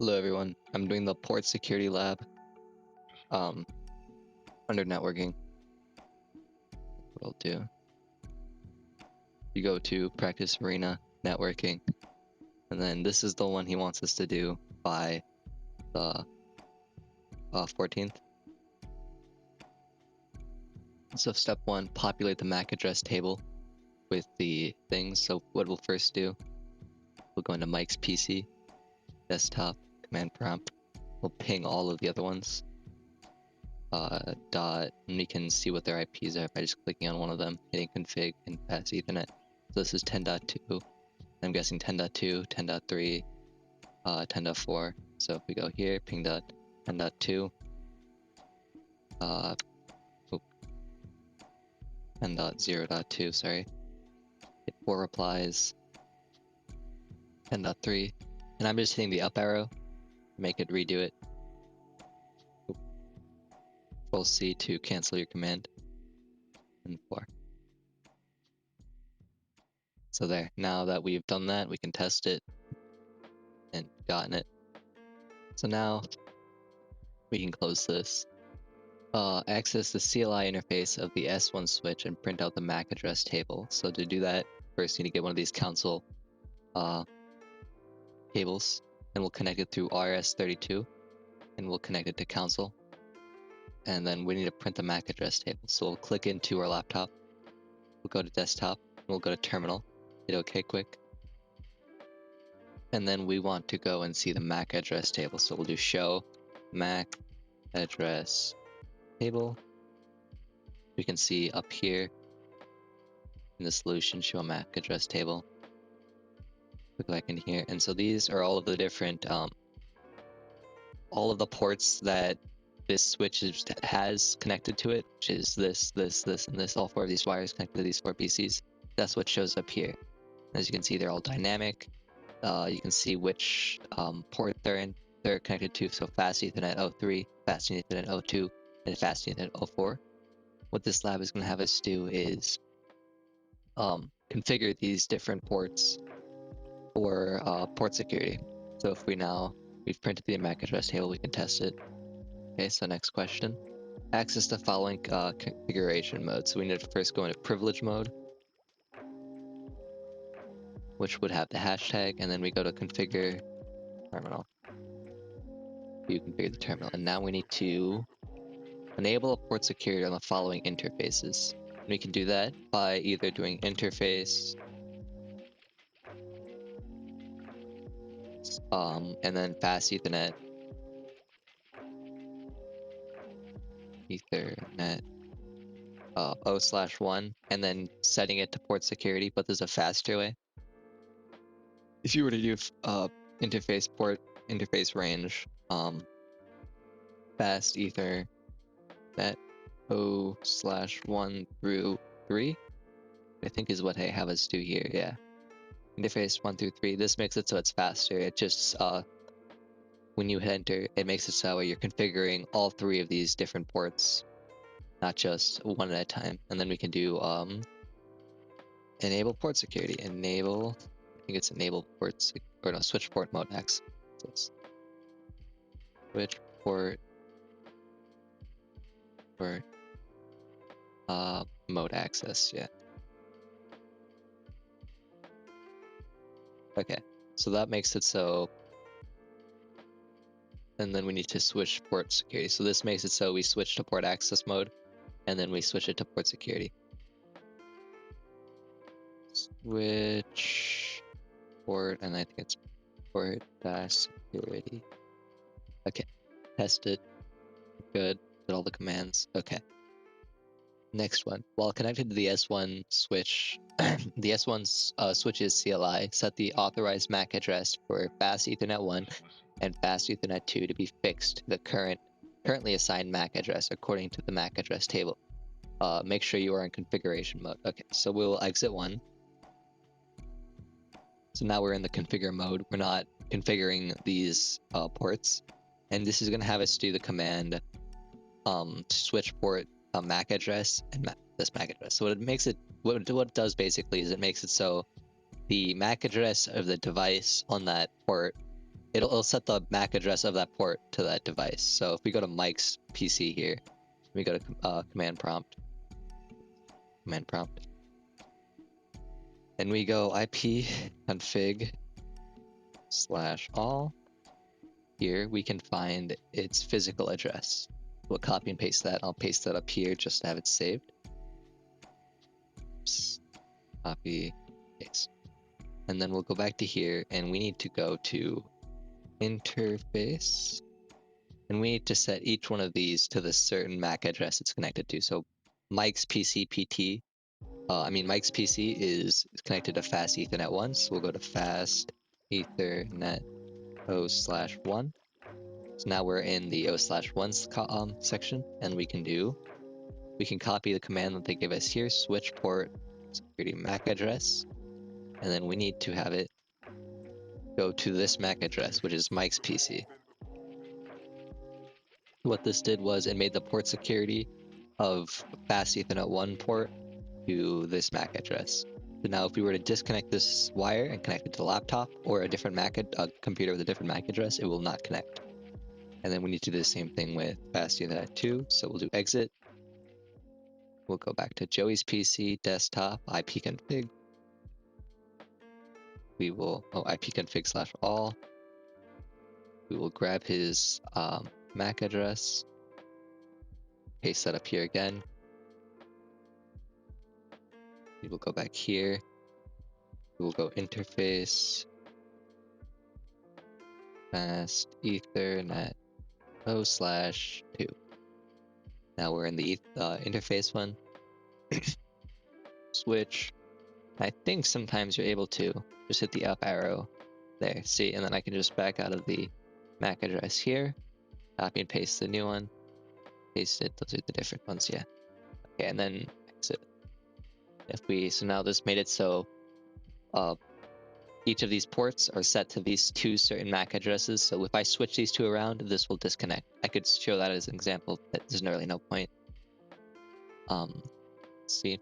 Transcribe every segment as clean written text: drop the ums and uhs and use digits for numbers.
Hello everyone, I'm doing the port security lab under networking. What I'll do, you go to practice arena networking, and then this is the one he wants us to do by the 14th. So step 1, populate the MAC address table with the things. So what we'll first do, we'll go into Mike's PC, desktop, command prompt. We'll ping all of the other ones. And we can see what their IPs are by just clicking on one of them, hitting config and pass Ethernet. So this is 10.2. I'm guessing 10.2, 10.3, 10.4. So if we go here, ping dot 10.2, 10.0.2, sorry. Hit 4 replies, 10.3, and I'm just hitting the up arrow to make it redo it. Control C to cancel your command, and 4. So there, now that we've done that, we can test it and gotten it. So now we can close this. Access the CLI interface of the S1 switch and print out the MAC address table. So to do that, first you need to get one of these console cables, and we'll connect it through RS32, and we'll connect it to console. And then we need to print the MAC address table. So we'll click into our laptop, we'll go to desktop, and we'll go to terminal, hit OK quick. And then we want to go and see the MAC address table. So we'll do show MAC address table. We can see up here in the solution, show a MAC address table. Click back in here, and so these are all of the different, all of the ports that this switch has connected to it, which is this, and this. All 4 of these wires connected to these 4 PCs. That's what shows up here. As you can see, they're all dynamic. You can see which port they're connected to. So fast Ethernet 03, fast Ethernet 02, and fast Ethernet 04. What this lab is going to have us do is configure these different ports for port security. So if we've printed the MAC address table, we can test it. Okay, so next question. Access the following configuration mode. So we need to first go into privilege mode, which would have the hashtag, and then we go to configure terminal. You configure the terminal, and now we need to enable port security on the following interfaces. And we can do that by either doing interface and then fast Ethernet O/1, and then setting it to port security. But there's a faster way. If you were to do interface range, fast Ethernet O/1 through 3, I think is what I have us do here. Yeah, interface 1 through 3. This makes it so it's faster. It just when you hit enter, it makes it so you're configuring all 3 of these different ports, not just one at a time. And then we can do enable port security. Enable, I think it's enable port, or no, switch port mode access. Switch port for mode access, yeah. Okay, so that makes it so, and then we need to switch port security. So this makes it so we switch to port access mode, and then we switch it to port security. Switch port, and I think it's port security. Okay, test it. Good. Did all the commands. Okay. Next one. While connected to the S1 switch, the S1 switch's CLI set the authorized MAC address for fast Ethernet 1 and fast Ethernet 2 to be fixed to the currently assigned MAC address according to the MAC address table. Make sure you are in configuration mode. Okay, so we'll exit 1. So now we're in the configure mode. We're not configuring these ports, and this is going to have us do the command switch port MAC address and this MAC address. So what it does basically is it makes it so the MAC address of the device on that port it'll set the MAC address of that port to that device. So if we go to Mike's PC here, we go to command prompt, and we go IP config /all. Here we can find its physical address. We'll copy and paste that. I'll paste that up here just to have it saved. Oops. Copy, paste. And then we'll go back to here, and we need to go to interface, and we need to set each one of these to the certain MAC address it's connected to. So Mike's PC PT, Mike's PC is connected to fast Ethernet 1, so we'll go to fast Ethernet O/1. So now we're in the O/1 section, and we can copy the command that they give us here, switch port security MAC address, and then we need to have it go to this MAC address, which is Mike's PC. What this did was it made the port security of fast Ethernet 1 port to this MAC address. So now if we were to disconnect this wire and connect it to the laptop or a different computer with a different MAC address, it will not connect. And then we need to do the same thing with fast Ethernet 2. So we'll do exit. We'll go back to Joey's PC, desktop, ipconfig. We will, ipconfig /all. We will grab his MAC address, paste that up here again. We will go back here. We will go interface, fast Ethernet O/2. Now we're in the interface one. Switch. I think sometimes you're able to just hit the up arrow there. See, and then I can just back out of the MAC address here, copy and paste the new one, paste it. Those are the different ones, yeah. Okay, and then exit. So now this made it so each of these ports are set to these two certain MAC addresses. So if I switch these two around, this will disconnect. I could show that as an example, but there's really no point. Let's see,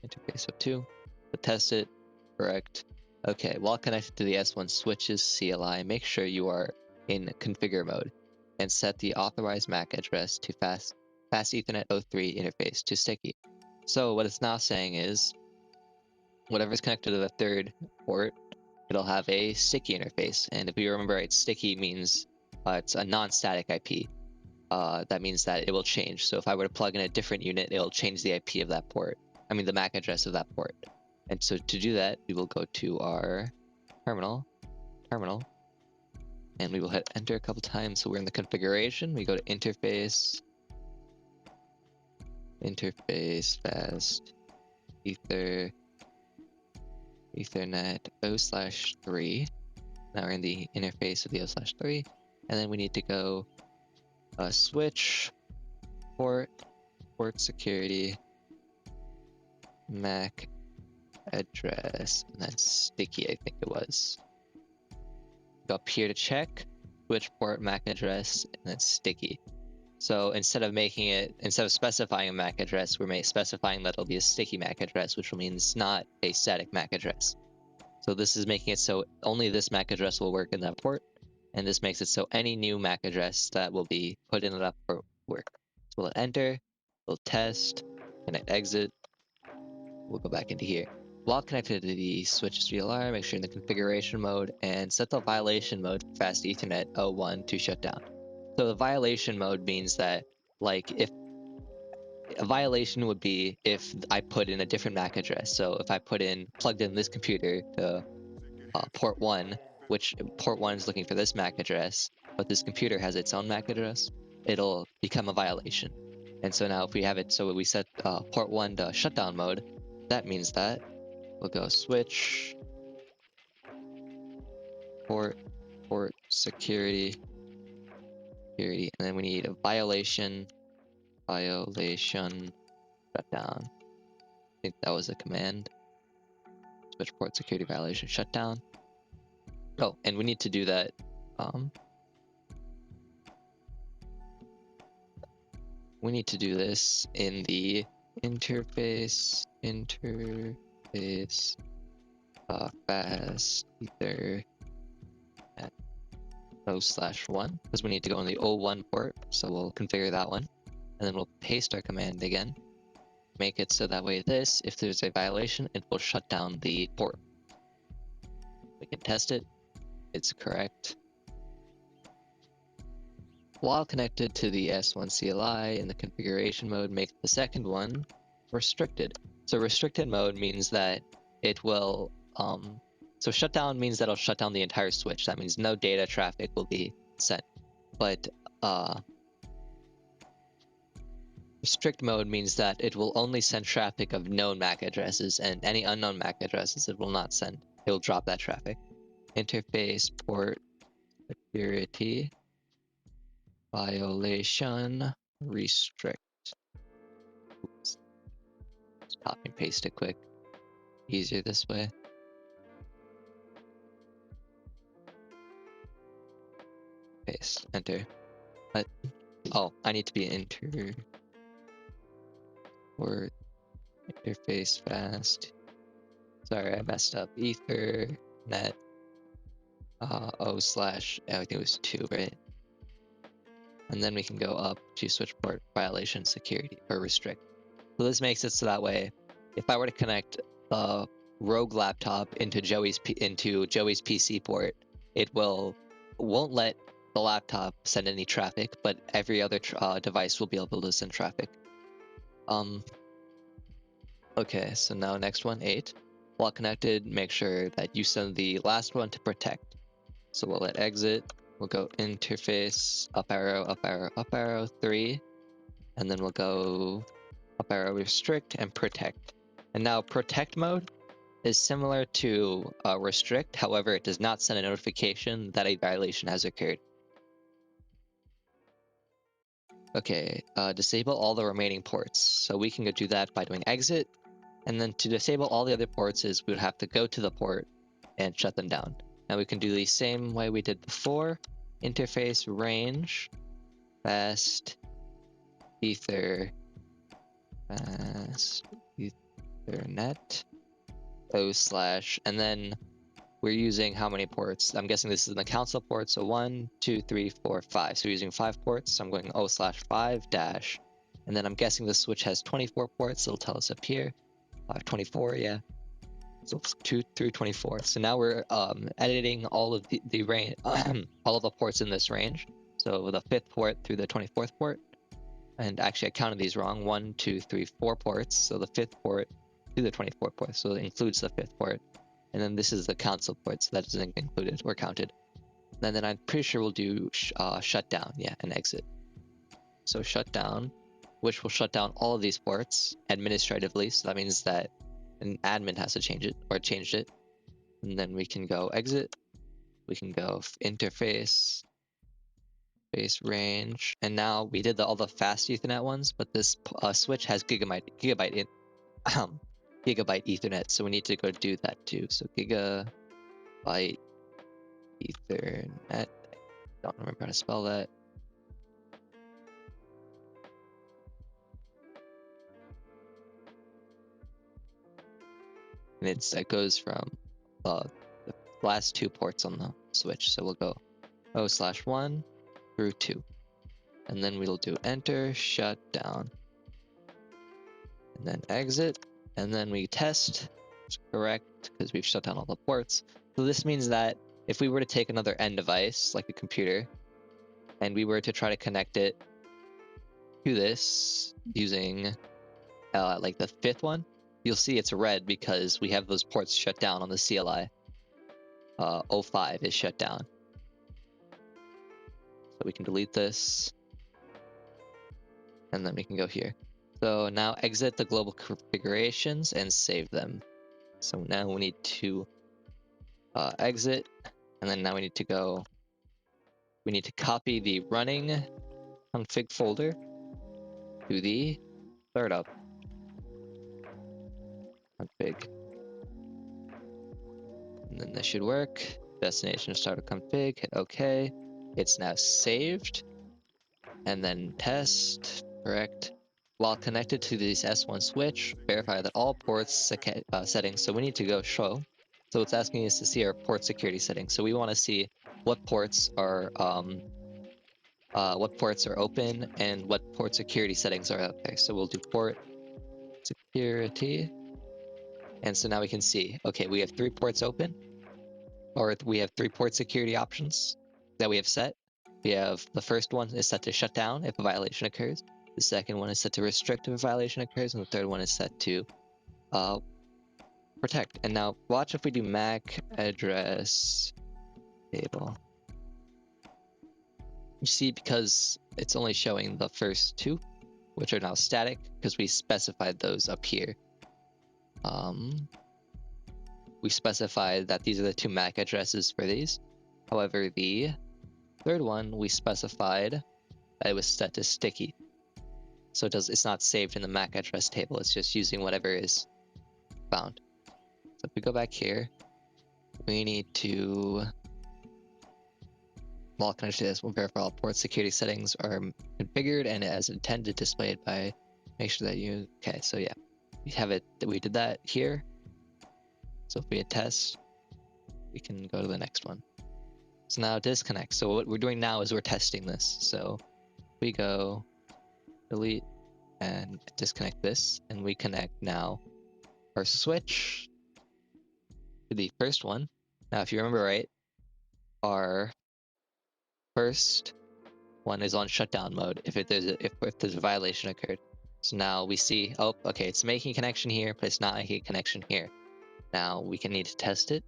interface of 2, but test it, correct. Okay, while connected to the S1 switches CLI, make sure you are in configure mode and set the authorized MAC address to fast Ethernet 03 interface to sticky. So what it's now saying is, whatever's connected to the third port, it'll have a sticky interface. And if you remember right, sticky means it's a non-static IP. That means that it will change. So if I were to plug in a different unit, it'll change the IP of that port. The MAC address of that port. And so to do that, we will go to our terminal, and we will hit enter a couple times. So we're in the configuration. We go to interface, fast Ethernet O/3. Now we're in the interface of the O/3, and then we need to go switch port security MAC address, and then sticky, I think it was. Go up here to check, switch port MAC address, and then sticky. So instead of specifying a MAC address, we're specifying that it'll be a sticky MAC address, which will mean it's not a static MAC address. So this is making it so only this MAC address will work in that port, and this makes it so any new MAC address that will be put in that port will work. So we'll enter, we'll test, and hit exit. We'll go back into here. While connected to the switches VLR, make sure in the configuration mode and set the violation mode for fast Ethernet 01 to shut down. So the violation mode means that, like, if a violation would be if I put in a different MAC address. So if I plugged in this computer to port 1, which port 1 is looking for this MAC address, but this computer has its own MAC address, it'll become a violation. And so now if we have it, so we set port 1 to shutdown mode, that means that we'll go switch port security, and then we need a violation shutdown. I think that was a command. Switch port security violation shutdown. Oh, and we need to do that. We need to do this in the interface fast Ethernet O/1, because we need to go on the O1 port, so we'll configure that one. And then we'll paste our command again. Make it so that way this, if there's a violation, it will shut down the port. We can test it. It's correct. While connected to the S1 CLI in the configuration mode, make the second one restricted. So restricted mode means that it will, so shutdown means that it'll shut down the entire switch. That means no data traffic will be sent. But restrict mode means that it will only send traffic of known MAC addresses, and any unknown MAC addresses it will not send. It will drop that traffic. Interface port security violation restrict. Oops. Just copy and paste it quick. Easier this way. Paste, enter. But oh, I need to be enter or interface fast. Sorry, I messed up. Ethernet O/, I think it was 2, right? And then we can go up to switch port violation security or restrict. So this makes it so that way, if I were to connect a rogue laptop into Joey's PC port, it won't let the laptop send any traffic, but every other device will be able to send traffic. Okay, so now next one, 8. While connected, make sure that you send the last one to protect. So we'll let exit. We'll go interface, up arrow, up arrow, up arrow, 3. And then we'll go up arrow, restrict, and protect. And now protect mode is similar to restrict. However, it does not send a notification that a violation has occurred. Okay, disable all the remaining ports. So we can go do that by doing exit. And then to disable all the other ports is we would have to go to the port and shut them down. Now we can do the same way we did before. Interface range fast ether fast ethernet O/, and then we're using how many ports? I'm guessing this is the console port, so 1, 2, 3, 4, 5. So we're using 5 ports, so I'm going O/5 dash, and then I'm guessing the switch has 24 ports, so it'll tell us up here. 24, yeah. So 2 through 24. So now we're editing all of the range, all of the ports in this range. So the 5th port through the 24th port. And actually, I counted these wrong. 1, 2, 3, 4 ports. So the 5th port to the 24th port. So it includes the 5th port. And then this is the console port, so that isn't included or counted. And then I'm pretty sure we'll do shutdown, yeah, and exit. So shutdown, which will shut down all of these ports administratively. So that means that an admin has to change it or changed it. And then we can go exit. We can go interface, base range. And now we did all the fast Ethernet ones, but this switch has gigabyte Ethernet. So we need to go do that too. So gigabyte Ethernet. I don't remember how to spell that. And it goes from the last 2 ports on the switch. So we'll go O/1 through 2. And then we'll do enter, shut down. And then exit. And then we test. It's correct, because we've shut down all the ports. So this means that if we were to take another end device, like a computer, and we were to try to connect it to this using like the 5th one, you'll see it's red because we have those ports shut down on the CLI. O5 is shut down. So we can delete this. And then we can go here. So now exit the global configurations and save them. So now we need to exit. And then now we need to copy the running config folder to the startup config. And then this should work. Destination startup config, hit OK. It's now saved. And then test, correct. While connected to this S1 switch, verify that all ports settings. So we need to go show. So it's asking us to see our port security settings. So we want to see what ports are open and what port security settings are out there. So we'll do port security, and so now we can see, okay, we have 3 ports open, or we have 3 port security options that we have set. We have the first one is set to shut down if a violation occurs. The second one is set to restrict if a violation occurs, and the third one is set to protect. And now watch if we do MAC address table. You see, because it's only showing the first 2, which are now static, because we specified those up here. We specified that these are the 2 MAC addresses for these. However, the third one, we specified that it was set to sticky. So it's not saved in the MAC address table. It's just using whatever is found. So if we go back here, we need to, while connected to this, we'll verify all port security settings are configured and as intended, displayed by, make sure that you, okay, so yeah, we have it, we did that here. So if we hit test, we can go to the next one. So now disconnect. So what we're doing now is we're testing this. So we go delete and disconnect this, and we connect now our switch to the first one. Now, if you remember right, our first one is on shutdown mode if there's a violation occurred. So now we see, oh, okay, it's making a connection here, but it's not making a connection here. Now we need to test it.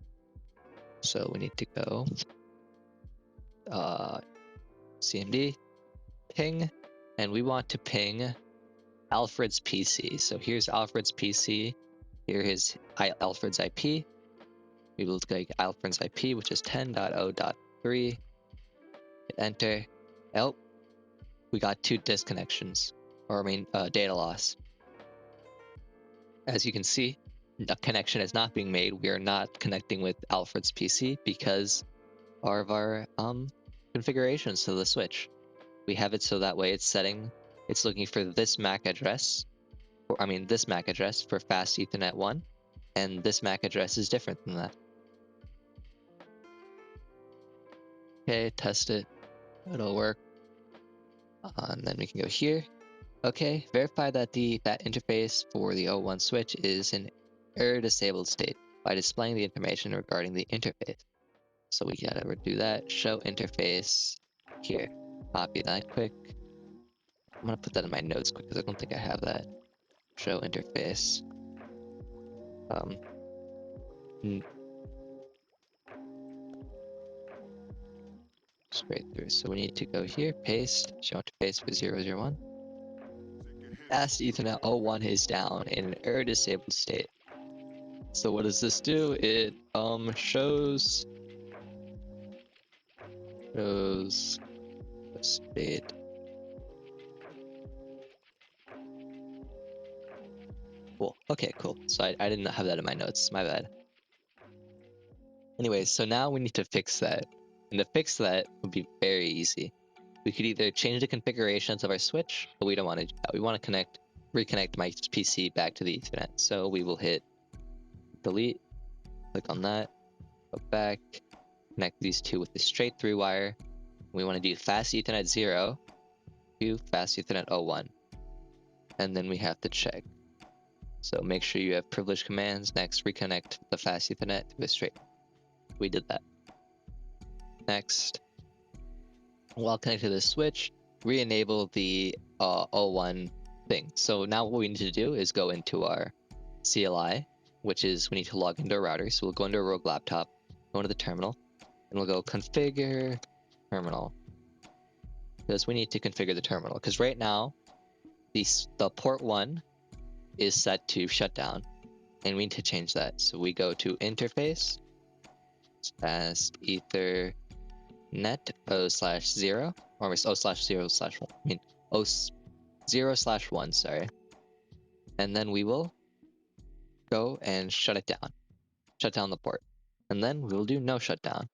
So we need to go CMD ping, and we want to ping Alfred's PC. So here's Alfred's PC. Here is Alfred's IP. We will go Alfred's IP, which is 10.0.3. Hit enter. Oh, we got 2 disconnections, or I mean data loss. As you can see, the connection is not being made. We are not connecting with Alfred's PC because of our configurations to the switch. We have it so that way it's looking for this MAC address, this MAC address for fast Ethernet 1, and this MAC address is different than that. Okay, test it. It'll work. And then we can go here. Okay, verify that that interface for the 01 switch is in error disabled state by displaying the information regarding the interface. So we gotta do that. Show interface here. Copy that quick. I'm gonna put that in my notes quick because I don't think I have that. Show interface. Straight through. So we need to go here, paste, show interface for 001. Fast Ethernet 01 is down in an error disabled state. So what does this do? It shows the state. Cool. Okay, cool. So I didn't have that in my notes. My bad. Anyway, so now we need to fix that. And to fix that would be very easy. We could either change the configurations of our switch, but we don't want to do that. We want to reconnect my PC back to the Ethernet. So we will hit delete, click on that, go back, connect these 2 with the straight through wire. We want to do fast Ethernet 0 to fast Ethernet 01. And then we have to check. So make sure you have privileged commands. Next, reconnect the fast Ethernet to the straight. We did that. Next, while connected to the switch, re-enable the 01 thing. So now what we need to do is go into our CLI, which is we need to log into our router. So we'll go into a rogue laptop, go into the terminal, and we'll go configure terminal. Because we need to configure the terminal. Because right now, the port 1 is set to shutdown, and we need to change that. So we go to interface, fast Ethernet 0/0, or 0/0/1. 0/1, sorry. And then we will go and shut it down. Shut down the port. And then we'll do no shutdown.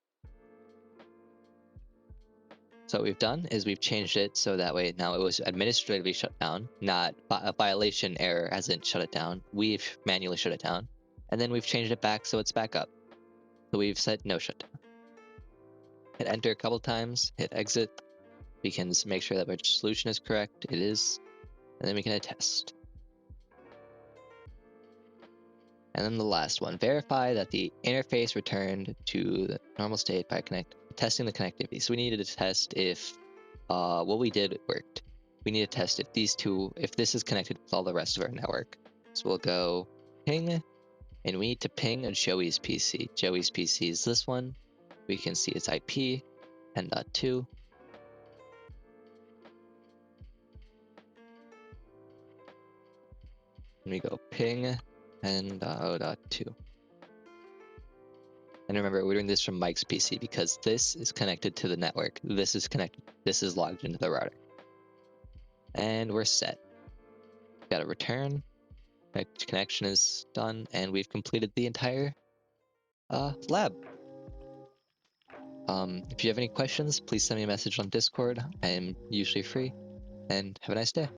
So what we've done is we've changed it so that way now it was administratively shut down, not a violation error hasn't shut it down. We've manually shut it down. And then we've changed it back so it's back up. So we've said no shutdown. hit enter a couple times, hit exit. We can make sure that our solution is correct. It is. And then we can attest. And then the last one, verify that the interface returned to the normal state by testing the connectivity. So we needed to test if what we did worked. We need to test if if this is connected with all the rest of our network. So we'll go ping, and we need to ping a Joey's PC. Joey's PC is this one. We can see its IP, 10.2. And we go ping 10.0.2. And remember, we're doing this from Mike's PC because this is connected to the network. This is connected. This is logged into the router. And we're set. Got a return. Connection is done, and we've completed the entire lab. If you have any questions, please send me a message on Discord. I am usually free, and have a nice day.